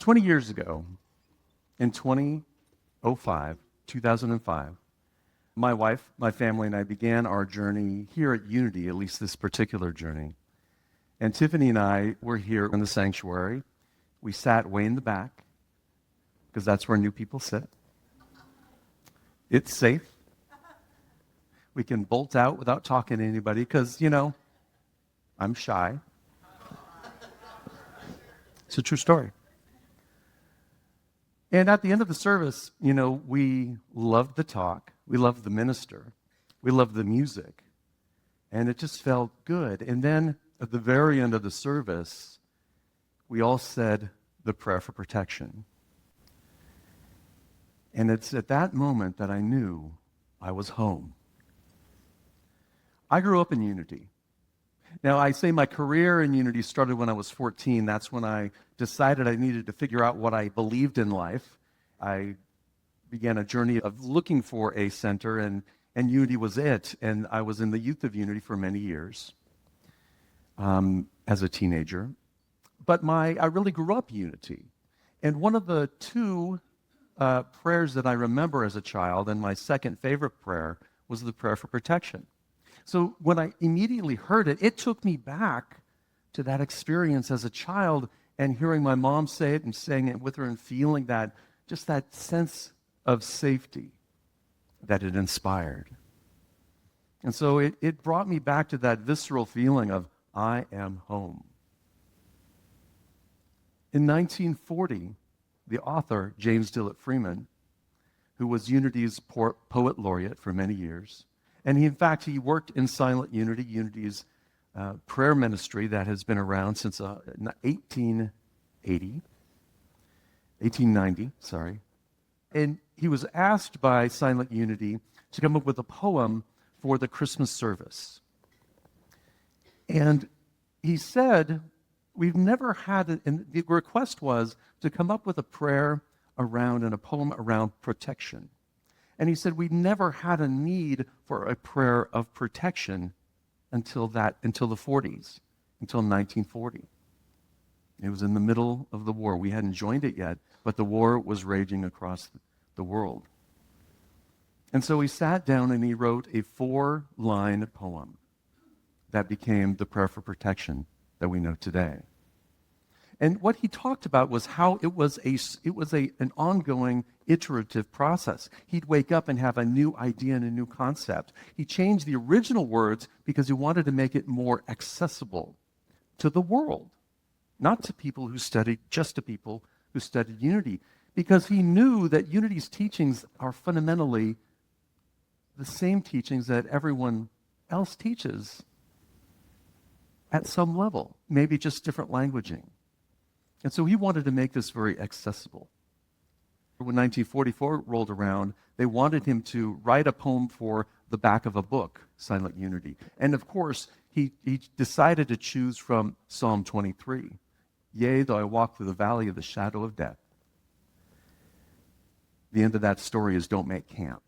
20 years ago, in 2005, my wife, my family, and I began our journey here at Unity, at least this particular journey. And Tiffany and I were here in the sanctuary. We sat way in the back, because that's where new people sit. It's safe. We can bolt out without talking to anybody, because, I'm shy. It's a true story. And at the end of the service, we loved the talk. We loved the minister. We loved the music. And it just felt good. And then at the very end of the service, we all said the prayer for protection. And it's at that moment that I knew I was home. I grew up in Unity. Now, I say my career in Unity started when I was 14. That's when I decided I needed to figure out what I believed in life. I began a journey of looking for a center, and Unity was it. And I was in the youth of Unity for many years as a teenager. But I really grew up Unity. And one of the two prayers that I remember as a child, and my second favorite prayer, was the prayer for protection. So when I immediately heard it, it took me back to that experience as a child and hearing my mom say it and saying it with her and feeling that, just that sense of safety that it inspired. And so it brought me back to that visceral feeling of, I am home. In 1940, the author, James Dillet Freeman, who was Unity's poet laureate for many years, and he worked in Silent Unity, Unity's prayer ministry that has been around since 1890. And he was asked by Silent Unity to come up with a poem for the Christmas service. And he said, we've never had it, and the request was to come up with a prayer around and a poem around protection. And he said, we never had a need for a prayer of protection until the 40s, until 1940. It was in the middle of the war. We hadn't joined it yet, but the war was raging across the world. And so he sat down and he wrote a 4-line poem that became the prayer for protection that we know today. And what he talked about was how it was an ongoing iterative process. He'd wake up and have a new idea and a new concept. He changed the original words because he wanted to make it more accessible to the world, not to people who studied, just to people who studied Unity, because he knew that Unity's teachings are fundamentally the same teachings that everyone else teaches at some level, maybe just different languaging. And so he wanted to make this very accessible. When 1944 rolled around, they wanted him to write a poem for the back of a book, Silent Unity. And of course, he decided to choose from Psalm 23. Yea, though I walk through the valley of the shadow of death. The end of that story is don't make camp.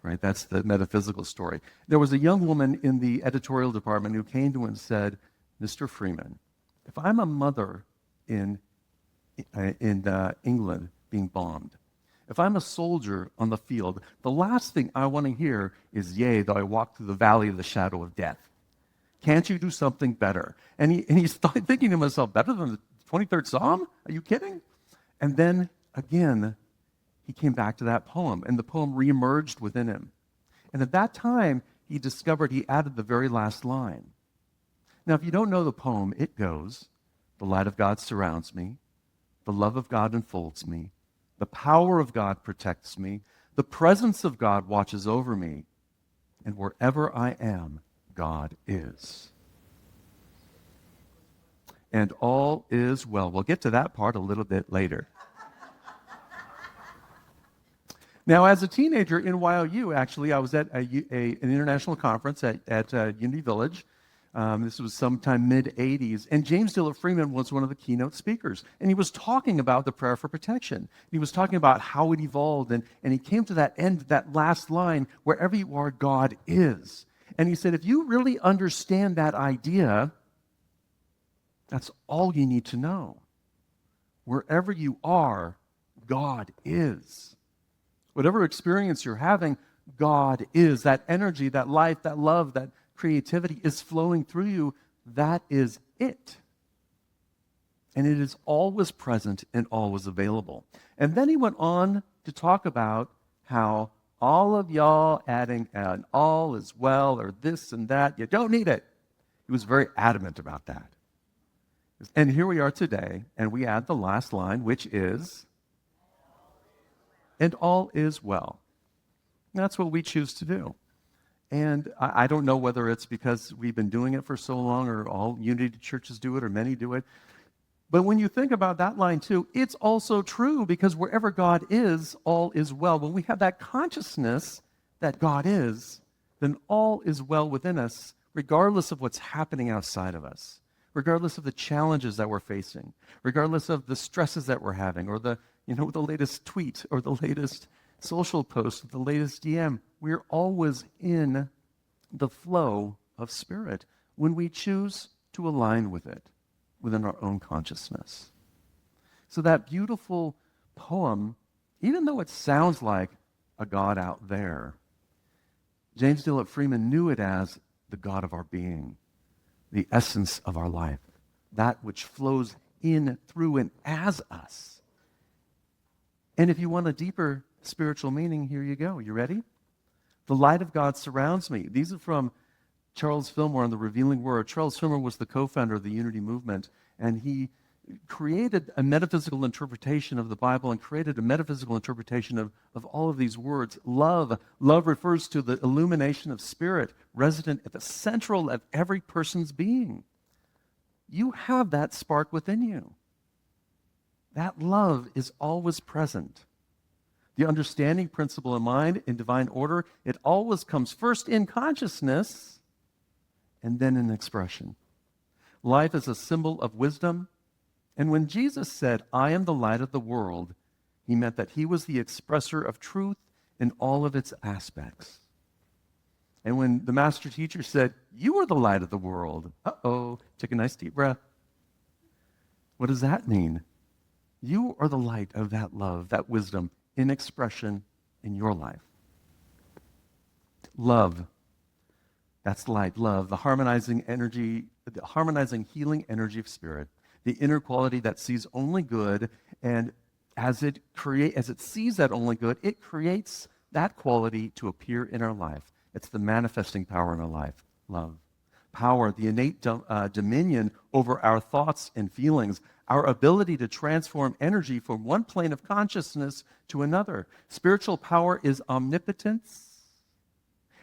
Right? That's the metaphysical story. There was a young woman in the editorial department who came to him and said, Mr. Freeman, if I'm a mother in England being bombed, if I'm a soldier on the field, the last thing I want to hear is, yea, though I walk through the valley of the shadow of death. Can't you do something better? And he's thinking to himself, better than the 23rd Psalm? Are you kidding? And then, again, he came back to that poem, and the poem reemerged within him. And at that time, he discovered he added the very last line. Now, if you don't know the poem, it goes, the light of God surrounds me, the love of God enfolds me, the power of God protects me, the presence of God watches over me, and wherever I am, God is. And all is well. We'll get to that part a little bit later. Now, as a teenager in YOU, actually, I was at an international conference at Unity Village. This was sometime mid-'80s. And James Dillet Freeman was one of the keynote speakers. And he was talking about the prayer for protection. He was talking about how it evolved. And he came to that end, that last line, wherever you are, God is. And he said, if you really understand that idea, that's all you need to know. Wherever you are, God is. Whatever experience you're having, God is. That energy, that life, that love, that creativity is flowing through you. That is it. And it is always present and always available. And then he went on to talk about how all of y'all adding an all is well or this and that, you don't need it. He was very adamant about that. And here we are today, and we add the last line, which is, and all is well. And that's what we choose to do. And I don't know whether it's because we've been doing it for so long, or all Unity churches do it, or many do it. But when you think about that line too, it's also true, because wherever God is, all is well. When we have that consciousness that God is, then all is well within us, regardless of what's happening outside of us, regardless of the challenges that we're facing, regardless of the stresses that we're having, or the latest tweet, or the latest social post, or the latest DM. We're always in the flow of spirit when we choose to align with it within our own consciousness. So that beautiful poem, even though it sounds like a God out there, James Dillet Freeman knew it as the God of our being, the essence of our life, that which flows in, through, and as us. And if you want a deeper spiritual meaning, here you go. You ready? The light of God surrounds me. These are from Charles Fillmore on the Revealing Word. Charles Fillmore was the co-founder of the Unity movement, and he created a metaphysical interpretation of the Bible and created a metaphysical interpretation of all of these words. Love refers to the illumination of spirit resident at the central of every person's being. You have that spark within you. That love is always present. The understanding principle in mind, in divine order, it always comes first in consciousness and then in expression. Life is a symbol of wisdom. And when Jesus said, "I am the light of the world," he meant that he was the expresser of truth in all of its aspects. And when the master teacher said, "You are the light of the world," take a nice deep breath. What does that mean? You are the light of that love, that wisdom in expression in your life. Love. That's light, love, the harmonizing energy, the harmonizing healing energy of spirit, the inner quality that sees only good, and as it sees that only good, it creates that quality to appear in our life. It's the manifesting power in our life, love. Power, the innate dominion over our thoughts and feelings, our ability to transform energy from one plane of consciousness to another. Spiritual power is omnipotence,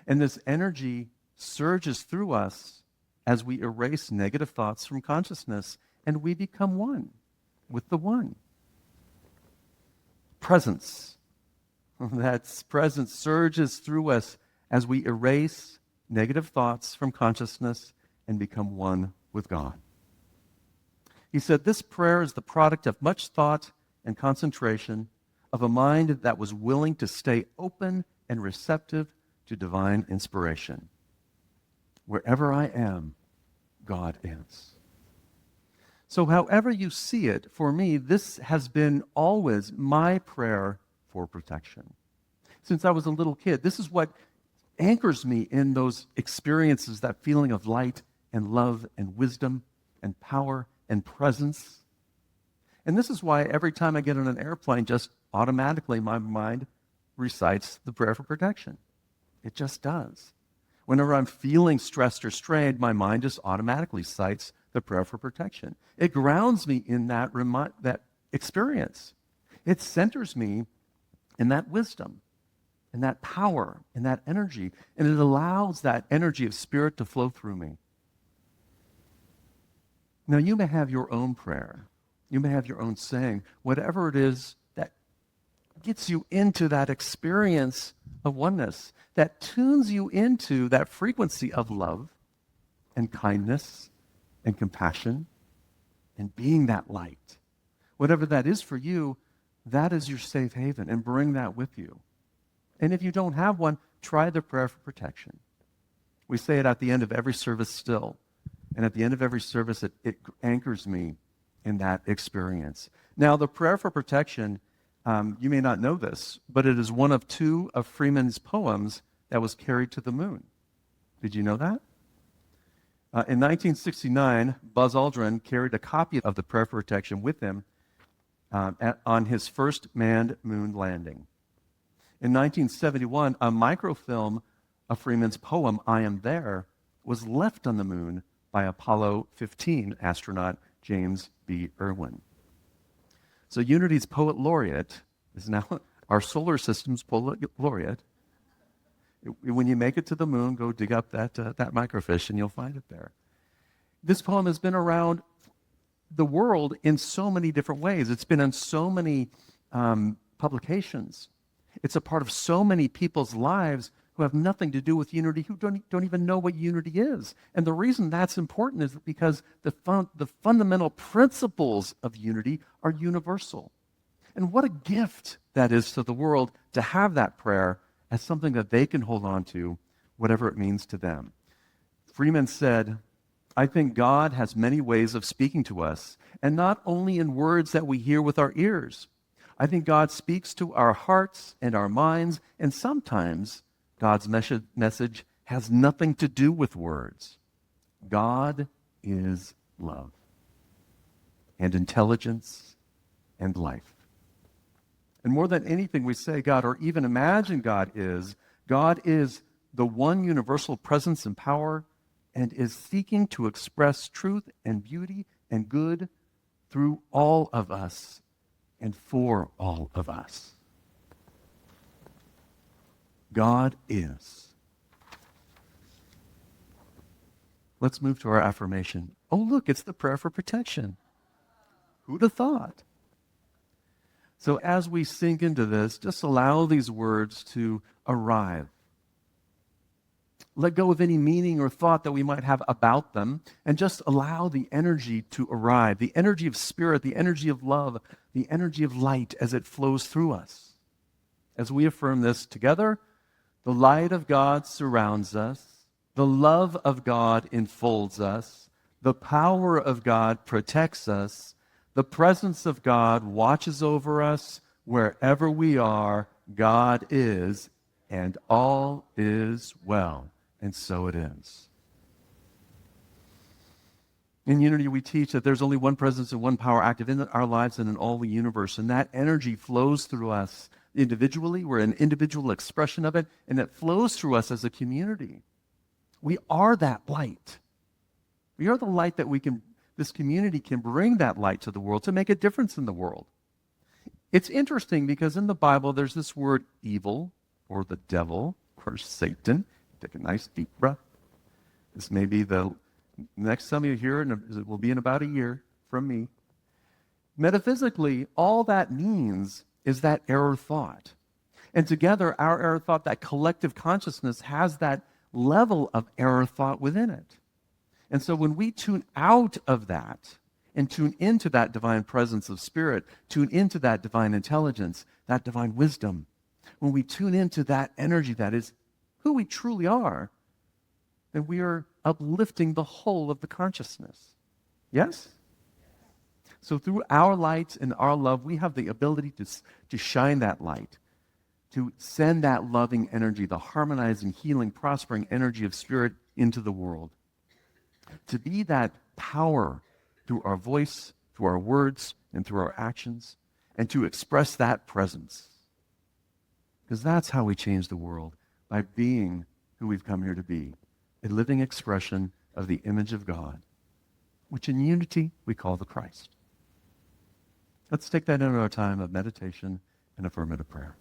and this energy surges through us as we erase negative thoughts from consciousness, and we become one with the one. Presence. That presence surges through us as we erase negative thoughts from consciousness and become one with God. He said, this prayer is the product of much thought and concentration, of a mind that was willing to stay open and receptive to divine inspiration. Wherever I am, God is. So however you see it, for me, this has been always my prayer for protection. Since I was a little kid, this is what anchors me in those experiences, that feeling of light and love and wisdom and power and presence. And this is why every time I get on an airplane, just automatically my mind recites the prayer for protection. It just does. Whenever I'm feeling stressed or strained, my mind just automatically cites the prayer for protection. It grounds me in that experience. It centers me in that wisdom, in that power, in that energy, and it allows that energy of spirit to flow through me. Now, you may have your own prayer. You may have your own saying, whatever it is that gets you into that experience of oneness, that tunes you into that frequency of love and kindness and compassion and being that light. Whatever that is for you, that is your safe haven, and bring that with you. And if you don't have one, try the prayer for protection. We say it at the end of every service still. And at the end of every service, it anchors me in that experience. Now, the prayer for protection, you may not know this, but it is one of two of Freeman's poems that was carried to the moon. Did you know that? In 1969, Buzz Aldrin carried a copy of the prayer for protection with him on his first manned moon landing. In 1971, a microfilm of Freeman's poem, I Am There, was left on the moon by Apollo 15 astronaut James B. Irwin. So Unity's poet laureate is now our solar system's poet laureate. When you make it to the moon, go dig up that microfiche and you'll find it there. This poem has been around the world in so many different ways. It's been in so many publications. It's a part of so many people's lives who have nothing to do with unity, who don't even know what unity is. And the reason that's important is because the fundamental principles of unity are universal. And what a gift that is to the world to have that prayer as something that they can hold on to, whatever it means to them. Freeman said, I think God has many ways of speaking to us, and not only in words that we hear with our ears. I think God speaks to our hearts and our minds, and sometimes God's message has nothing to do with words. God is love and intelligence and life. And more than anything we say God or even imagine God is the one universal presence and power and is seeking to express truth and beauty and good through all of us and for all of us. God is. Let's move to our affirmation. Oh, look, it's the prayer for protection. Who'd have thought? So as we sink into this, just allow these words to arrive. Let go of any meaning or thought that we might have about them, and just allow the energy to arrive, the energy of spirit, the energy of love, the energy of light as it flows through us. As we affirm this together, the light of God surrounds us, the love of God enfolds us, the power of God protects us, the presence of God watches over us. Wherever we are, God is, and all is well. And so it is. In Unity, we teach that there's only one presence and one power active in our lives and in all the universe, and that energy flows through us individually. We're an individual expression of it, and it flows through us as a community. We are that light. We are the light that this community can bring that light to the world to make a difference in the world. It's interesting because in the Bible, there's this word evil, or the devil, or Satan. Take a nice deep breath. This may be the next time you hear it, it will be in about a year from me. Metaphysically, all that means is that error thought. And together, our error thought, that collective consciousness, has that level of error thought within it. And so when we tune out of that and tune into that divine presence of spirit, tune into that divine intelligence, that divine wisdom, when we tune into that energy that is who we truly are, then we are uplifting the whole of the consciousness. Yes? So through our light and our love, we have the ability to shine that light, to send that loving energy, the harmonizing, healing, prospering energy of spirit into the world. To be that power through our voice, through our words, and through our actions, and to express that presence. Because that's how we change the world, by being who we've come here to be, a living expression of the image of God, which in unity we call the Christ. Let's take that into our time of meditation and affirmative prayer.